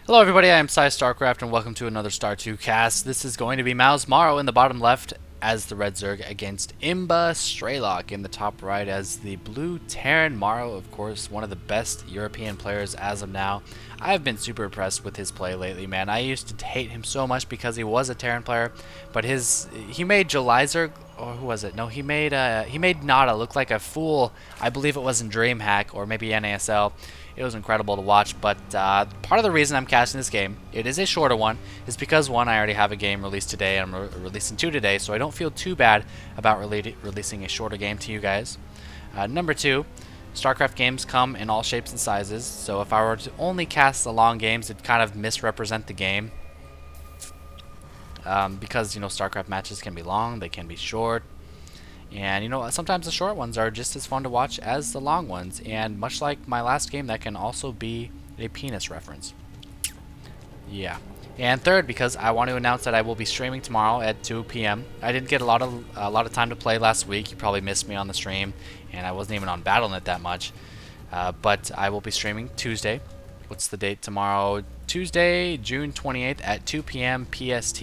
Hello everybody, I am PsyStarcraft and welcome to another Star 2 cast. This is going to be MouzMorroW in the bottom left as the red Zerg against imbaStrelok in the top right as the blue Terran Morrow, of course, one of the best European players as of now. I've been super impressed with his play lately, man. I used to hate him so much because he was a Terran player, but he made Zerg, or who was it? No, he made Nada look like a fool. I believe it was in DreamHack or maybe NASL. It was incredible to watch, but part of the reason I'm casting this game, it is a shorter one, is because one, I already have a game released today, and I'm releasing two today, so I don't feel too bad about releasing a shorter game to you guys. Number two, StarCraft games come in all shapes and sizes, so if I were to only cast the long games, it'd kind of misrepresent the game. Because, you know, StarCraft matches can be long, they can be short. And you know, sometimes the short ones are just as fun to watch as the long ones, and much like my last game, that can also be a penis reference. Yeah. And third, because I want to announce that I will be streaming tomorrow at 2 p.m. I didn't get a lot of time to play last week. You probably missed me on the stream, and I wasn't even on BattleNet that much. But I will be streaming Tuesday. What's the date tomorrow? Tuesday, June 28th at 2 p.m. PST.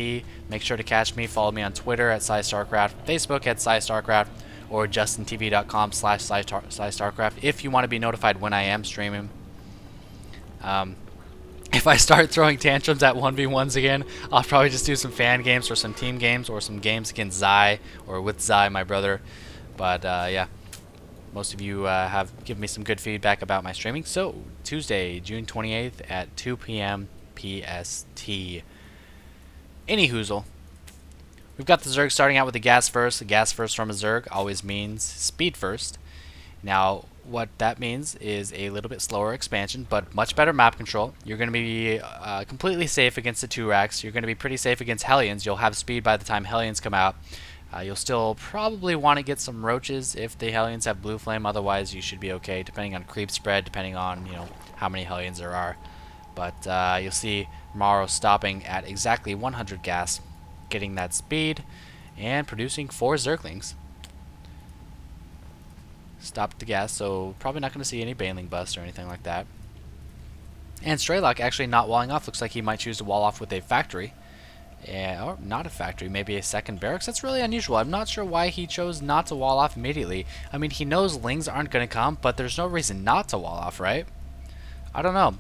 Make sure to catch me. Follow me on Twitter at PsyStarcraft, Facebook at PsyStarcraft, or JustinTV.com/PsyStarcraft if you want to be notified when I am streaming. If I start throwing tantrums at 1v1s again, I'll probably just do some fan games or some team games or some games against Zai or with Zai, my brother. But yeah. Most of you have given me some good feedback about my streaming. So, Tuesday, June 28th at 2 p.m. PST. Any hoozle. We've got the Zerg starting out with the gas first. The gas first from a Zerg always means speed first. Now, what that means is a little bit slower expansion, but much better map control. You're going to be completely safe against the 2-racks. You're going to be pretty safe against Hellions. You'll have speed by the time Hellions come out. You'll still probably want to get some roaches if the Hellions have blue flame. Otherwise, you should be okay, depending on creep spread, depending on how many Hellions there are. But you'll see Morrow stopping at exactly 100 gas, getting that speed, and producing 4 Zerglings. Stopped the gas, so probably not going to see any Baneling bust or anything like that. And Strelok actually not walling off. Looks like he might choose to wall off with a factory. Or not a factory, maybe a second barracks. That's really unusual. I'm not sure why he chose not to wall off immediately. I mean, he knows Lings aren't going to come, but there's no reason not to wall off, right? I don't know.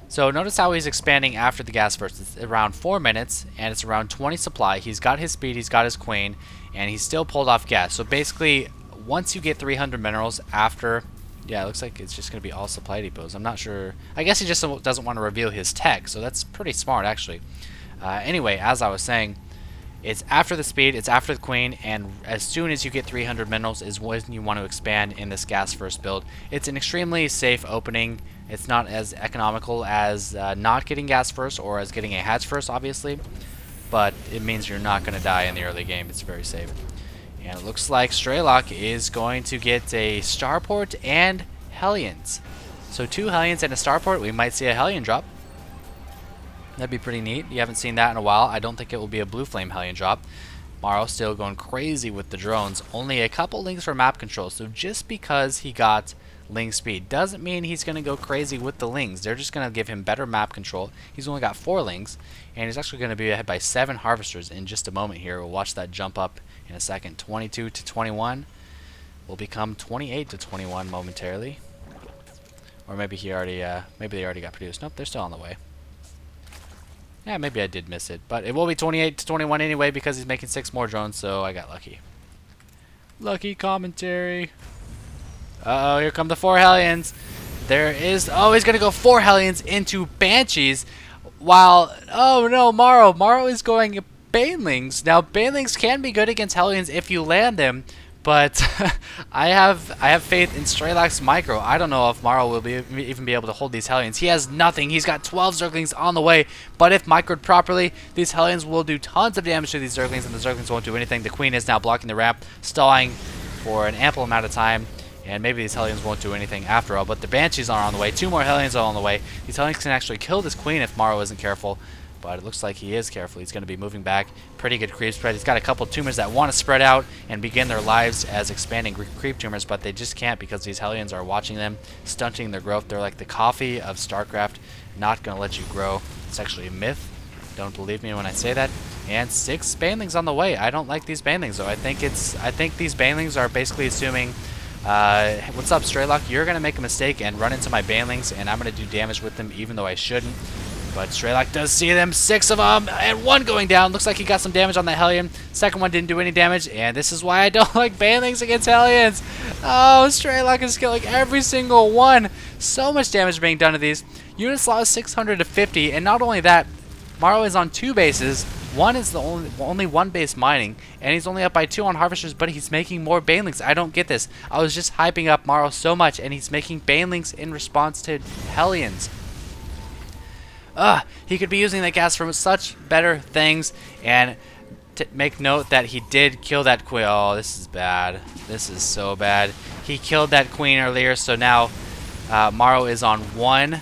So notice how he's expanding after the gas burst. It's around 4 minutes, and it's around 20 supply. He's got his speed, he's got his queen, and he's still pulled off gas. So basically, once you get 300 minerals after... Yeah, it looks like it's just going to be all supply depots. I'm not sure. I guess he just doesn't want to reveal his tech, so that's pretty smart, actually. Anyway, as I was saying, it's after the speed, it's after the queen, and as soon as you get 300 minerals is when you want to expand in this gas first build. It's an extremely safe opening. It's not as economical as not getting gas first or as getting a hatch first, obviously, but it means you're not going to die in the early game. It's very safe. And it looks like Strelok is going to get a starport and Hellions. So 2 Hellions and a starport. We might see a Hellion drop. That'd be pretty neat. You haven't seen that in a while. I don't think it will be a blue flame Hellion drop. Morrow still going crazy with the drones. Only a couple links for map control. So just because he got Ling speed doesn't mean he's going to go crazy with the Lings. They're just going to give him better map control. He's only got 4 Lings, and he's actually going to be ahead by 7 Harvesters in just a moment here. We'll watch that jump up in a second. 22 to 21 will become 28 to 21 momentarily. Or maybe they already got produced. Nope, they're still on the way. Yeah, maybe I did miss it, but it will be 28 to 21 anyway because he's making 6 more drones, so I got lucky. Lucky commentary. Uh-oh, here come the 4 Hellions. There is... Oh, he's going to go 4 Hellions into Banshees while... Oh, no, Morrow. Morrow is going Banelings. Now, Banelings can be good against Hellions if you land them, but I have faith in Strelok's micro. I don't know if Morrow will even be able to hold these Hellions. He has nothing. He's got 12 Zerglings on the way, but if microed properly, these Hellions will do tons of damage to these Zerglings, and the Zerglings won't do anything. The Queen is now blocking the ramp, stalling for an ample amount of time, and maybe these Hellions won't do anything after all, but the Banshees are on the way. 2 more Hellions are on the way. These Hellions can actually kill this Queen if Morrow isn't careful. But it looks like he is careful. He's going to be moving back. Pretty good creep spread. He's got a couple tumors that want to spread out and begin their lives as expanding creep tumors, but they just can't because these Hellions are watching them, stunting their growth. They're like the coffee of StarCraft, not going to let you grow. It's actually a myth. Don't believe me when I say that. And 6 banelings on the way. I don't like these banelings though. I think these banelings are basically assuming, what's up, StrayLok? You're gonna make a mistake and run into my banelings, and I'm gonna do damage with them, even though I shouldn't. But StrayLok does see them, 6 of them, and 1 going down. Looks like he got some damage on the Hellion. Second one didn't do any damage, and this is why I don't like banelings against Hellions. Oh, StrayLok is killing every single one. So much damage being done to these. Unit slot is 600 to 50, and not only that, MouzMorroW is on 2 bases. One is the only 1 base mining, and he's only up by 2 on harvesters, but he's making more banelings. I don't get this. I was just hyping up MouzMorroW so much, and he's making banelings in response to Hellions. He could be using that gas for such better things. And to make note that he did kill that queen. Oh, this is bad. This is so bad. He killed that queen earlier, so now MouzMorroW is on 1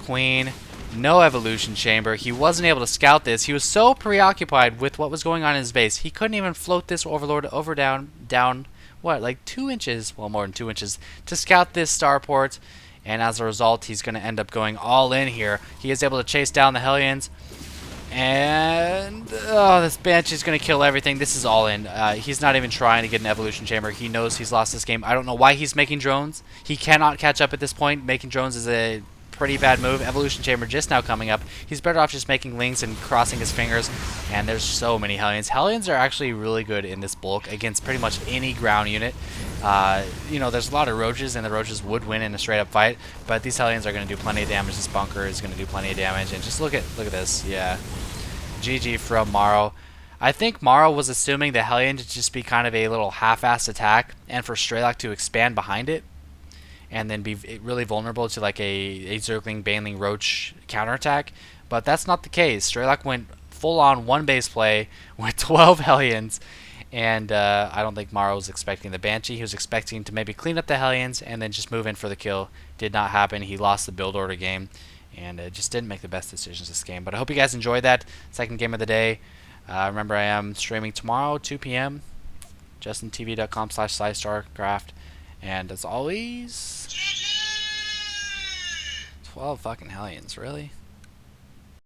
queen, no evolution chamber. He wasn't able to scout this. He was so preoccupied with what was going on in his base, he couldn't even float this overlord over down what, like 2 inches, well, more than 2 inches, to scout this starport. And as a result, he's going to end up going all in here. He is able to chase down the Hellions. And, oh, this Banshee is going to kill everything. This is all in. He's not even trying to get an evolution chamber. He knows he's lost this game. I don't know why he's making drones. He cannot catch up at this point. Making drones is a pretty bad move. Evolution chamber just now coming up. He's better off just making lings and crossing his fingers. And there's so many Hellions. Hellions are actually really good in this bulk against pretty much any ground unit. You know, there's a lot of roaches, and the roaches would win in a straight up fight, but these Hellions are going to do plenty of damage. This bunker is going to do plenty of damage, and just look at this. Yeah, GG from MouzMorroW. I think MouzMorroW was assuming the Hellion to just be kind of a little half-assed attack, and for StrayLok to expand behind it, and then be really vulnerable to like a Zergling, Baneling, Roach counterattack. But that's not the case. StrayLok went full-on 1 base play with 12 Hellions. And I don't think MouzMorroW was expecting the Banshee. He was expecting to maybe clean up the Hellions and then just move in for the kill. Did not happen. He lost the build order game and just didn't make the best decisions this game. But I hope you guys enjoyed that. Second game of the day. Remember, I am streaming tomorrow, 2 p.m. JustinTV.com/PsyStarcraft. And as always, 12 fucking Hellions, really?